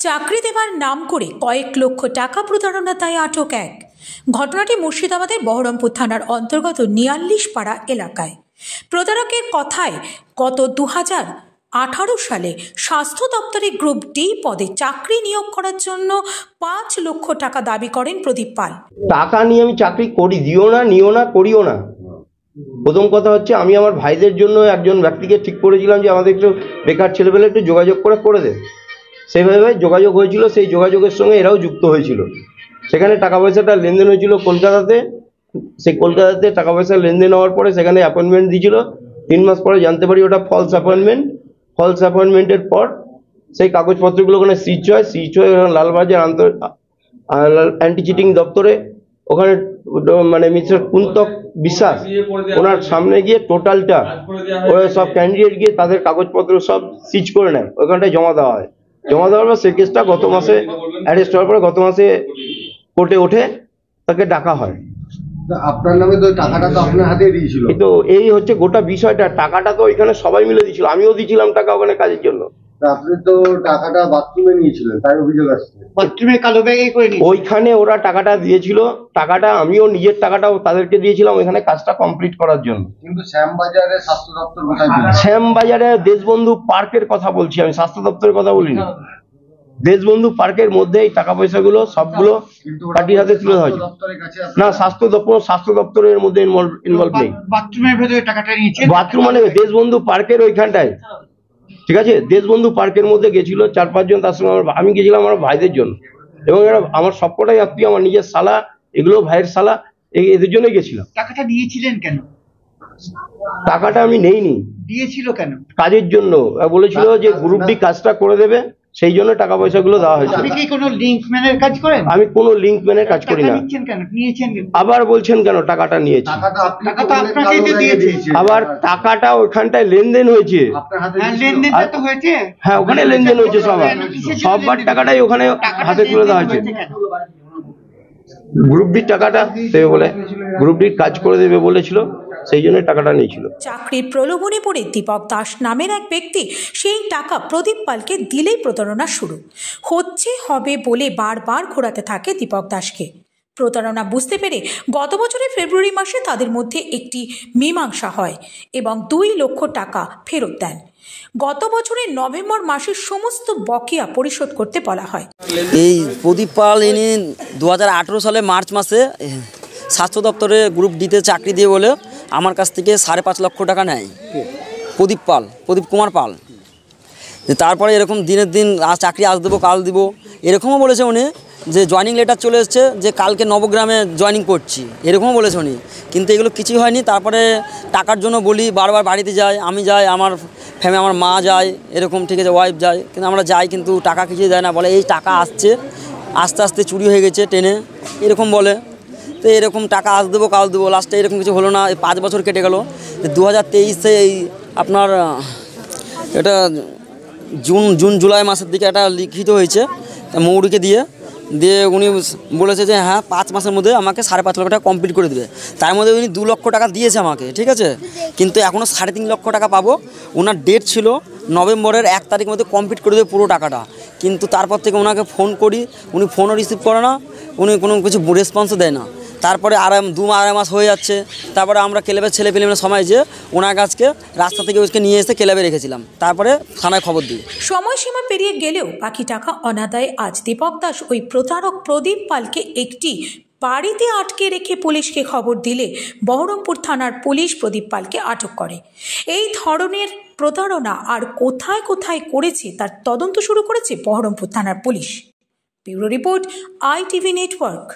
চাকরি দেবার নাম করে কয়েক লক্ষ টাকা প্রতারণা দায়ে আটক এক। ঘটনাটি মুর্শিদাবাদের বহরমপুর থানার অন্তর্গত নিয়াল্লিশপাড়া এলাকায়। প্রতারকের কথায় গত 2018 সালে স্বাস্থ্য দপ্তরে গ্রুপ ডি পদে চাকরি নিয়োগ করার জন্য 5 লক্ষ টাকা দাবি করেন প্রদীপ পাল। টাকা নিয়ে আমি চাকরি করি, দিও না, নিও না, করিও না। প্রথম কথা হচ্ছে, আমি আমার ভাইদের জন্য একজন ব্যক্তিকে ঠিক করেছিলাম যে আমাদের একটু বেকার ছেলেবেলে একটু যোগাযোগ করে দে। সেইভাবে যোগাযোগ হয়েছিল, সেই যোগাযোগের সঙ্গে এরাও যুক্ত হয়েছিল। সেখানে টাকা পয়সাটা লেনদেন হয়েছিল কলকাতাতে। সেই কলকাতাতে টাকা পয়সা লেনদেন হওয়ার পরে সেখানে অ্যাপয়েন্টমেন্ট দিয়েছিল। 3 মাস পরে জানতে পারি ওটা ফলস অ্যাপয়েন্টমেন্ট। ফলস অ্যাপয়েন্টমেন্টের পর সেই কাগজপত্রগুলো ওখানে সিজ হয় লালবাজার অ্যান্টি চিটিং দপ্তরে। ওখানে মানে মিস্টার কুন্তক বিশ্বাস ওনার সামনে গিয়ে টোটালটা ওরা সব ক্যান্ডিডেট গিয়ে তাদের কাগজপত্র সব সিজ করে নেয়, ওখানটায় জমা দেওয়া হয়। জমা দেওয়ার পর সেই কেসটা গত মাসে অ্যারেস্ট হওয়ার পরে গত মাসে কোর্টে ওঠে, তাকে ডাকা হয়। আপনার নামে তো টাকাটা তো আপনার হাতে দিয়েছিল। তো এই হচ্ছে গোটা বিষয়টা। টাকাটা তো ওইখানে সবাই মিলে দিয়েছিল, আমিও দিয়েছিলাম টাকা ওখানে কাজের জন্য। আপনি তো টাকাটা বাথরুমে নিয়েছিলেন, তাই অভিযোগ আসছে। বাথরুমে কালো ব্যাগে করে নিয়েছিলেন। ওইখানে ওরা টাকাটা দিয়েছিল, টাকাটা আমিও নিজের টাকাটাও তাদেরকে দিয়েছিলাম ওইখানে কাজটা কমপ্লিট করার জন্য। কিন্তু শ্যামবাজারে স্বাস্থ্য দপ্তর কোথায়? শ্যামবাজারে দেশবন্ধু পার্কের কথা বলছি আমি, স্বাস্থ্য দপ্তরের কথা বলিনি। দেশবন্ধু পার্কের মধ্যে এই টাকা পয়সাগুলো সবগুলো পার্টির হাতে তুলে দেওয়া হয়েছে। না, স্বাস্থ্য দপ্তরের মধ্যে ইনভলভ নেই। বাথরুমের ভেতরে টাকাটা নিয়েছে। বাথরুম মানে দেশবন্ধু পার্কের ওইখানটায়, ঠিক আছে। দেশবন্ধু পার্কের মধ্যে গেছিল 4-5 জন, তার সঙ্গে আমি গেছিলাম আমার ভাইদের জন্য। এবং এরা আমার সবকটাই আত্মীয়, আমার নিজের শালা, এগুলো ভাইয়ের শালা, এদের জন্যই গেছিলাম। টাকাটা নিয়েছিলেন কেন? টাকাটা আমি নেইনি। দিয়েছিল কেন? কাজের জন্য বলেছিল যে গ্রুপ ডি কাজটা করে দেবে, সেই জন্য টাকা পয়সাগুলো দেওয়া হয়েছে। আপনি কি কোনো লিঙ্কম্যানের কাজ করেন? আমি কোনো লিঙ্কম্যানের কাজ করি না। নিয়েছেন আবার বলছেন কেন টাকাটা নিয়েছি? টাকা তো আপনাকেই তো দিয়েছে। আবার টাকাটা ওখানটায় লেনদেন হয়েছে। লেনদেনটা তো হয়েছে। হ্যাঁ, ওখানে লেনদেন হয়েছে সববার টাকাটাই ওখানে হাতে তুলে দেওয়া হয়েছে। গ্রুপ ডির টাকাটা দেবে বলে, গ্রুপ ডির কাজ করে দেবে বলেছিল, সেই জন্য টাকাটা নিয়েছিল। চাকরির প্রলোভনে পড়ে দীপক দাস নামের এক ব্যক্তি সেই টাকা প্রদীপ পালকে দিলেই প্রতারণা শুরু হবে বলে বারবার ঘোরাতে থাকে দীপক দাসকে। প্রতারণা বুঝতে পেরে গত বছরের ফেব্রুয়ারি মাসে তাদের মধ্যে একটি মীমাংসা হয় এবং 2 লক্ষ টাকা ফেরত দেন। গত বছরের নভেম্বর মাসের সমস্ত বকেয়া পরিশোধ করতে বলা হয়। এই প্রদীপ পাল ইনি 2018 সালে মার্চ মাসে স্বাস্থ্য দপ্তরে গ্রুপ ডিতে চাকরি দিয়ে বলে আমার কাছ থেকে 5.5 লক্ষ টাকা নেয় প্রদীপ কুমার পাল। তারপরে এরকম দিনের দিন চাকরি আজ দেবো কাল দিব এরকমও বলেছে উনি, যে জয়নিং লেটার চলে এসছে যে কালকে নবগ্রামে জয়নিং করছি, এরকমও বলেছে উনি। কিন্তু এগুলো কিছুই হয়নি। তারপরে টাকার জন্য বলি, বারবার বাড়িতে যাই, আমি যাই, আমার আমার মা যায়, এরকম ঠিক আছে, ওয়াইফ যায়, কিন্তু আমরা যাই, কিন্তু টাকা কিছুই দেয় না। বলে এই টাকা আসছে, আস্তে আস্তে চুরি হয়ে গেছে ট্রেনে, এরকম বলে। তো এরকম টাকা আজ দেবো কাল দেবো, লাস্টে এরকম কিছু হলো না। এই 5 বছর কেটে গেল। 2023-এ এই আপনার এটা জুন জুলাই মাসের দিকে একটা লিখিত হয়েছে মৌরিকে দিয়ে উনি বলেছে যে হ্যাঁ 5 মাসের মধ্যে আমাকে 5.5 লক্ষ টাকা কমপ্লিট করে দেবে। তার মধ্যে উনি 2 লক্ষ টাকা দিয়েছে আমাকে, ঠিক আছে। কিন্তু এখনও 3.5 লক্ষ টাকা পাবো। ওনার ডেট ছিল নভেম্বরের 1 তারিখের মধ্যে কমপ্লিট করে দেবে পুরো টাকাটা। কিন্তু তারপর থেকে ওনাকে ফোন করি, উনি ফোনও রিসিভ করে না, উনি কোনো কিছু রেসপন্সও দেয় না। তারপরে 2-2.5 মাস হয়ে যাচ্ছে। তারপরে আমরা ক্লাবের ছেলে পেলে সময় যে ওনার কাছকে রাস্তা থেকে ওকে নিয়ে এসে ক্লাবে রেখেছিলাম, তারপরে থানায় খবর দিই। সময়সীমা পেরিয়ে গেলেও বাকি টাকা অনাদায়ে আজ দীপক দাস ওই প্রতারক প্রদীপ পালকে একটি বাড়িতে আটকে রেখে পুলিশকে খবর দিলে বহরমপুর থানার পুলিশ প্রদীপ পালকে আটক করে। এই ধরনের প্রতারণা আর কোথায় কোথায় করেছে তার তদন্ত শুরু করেছে বহরমপুর থানার police. Bureau report, ITV network.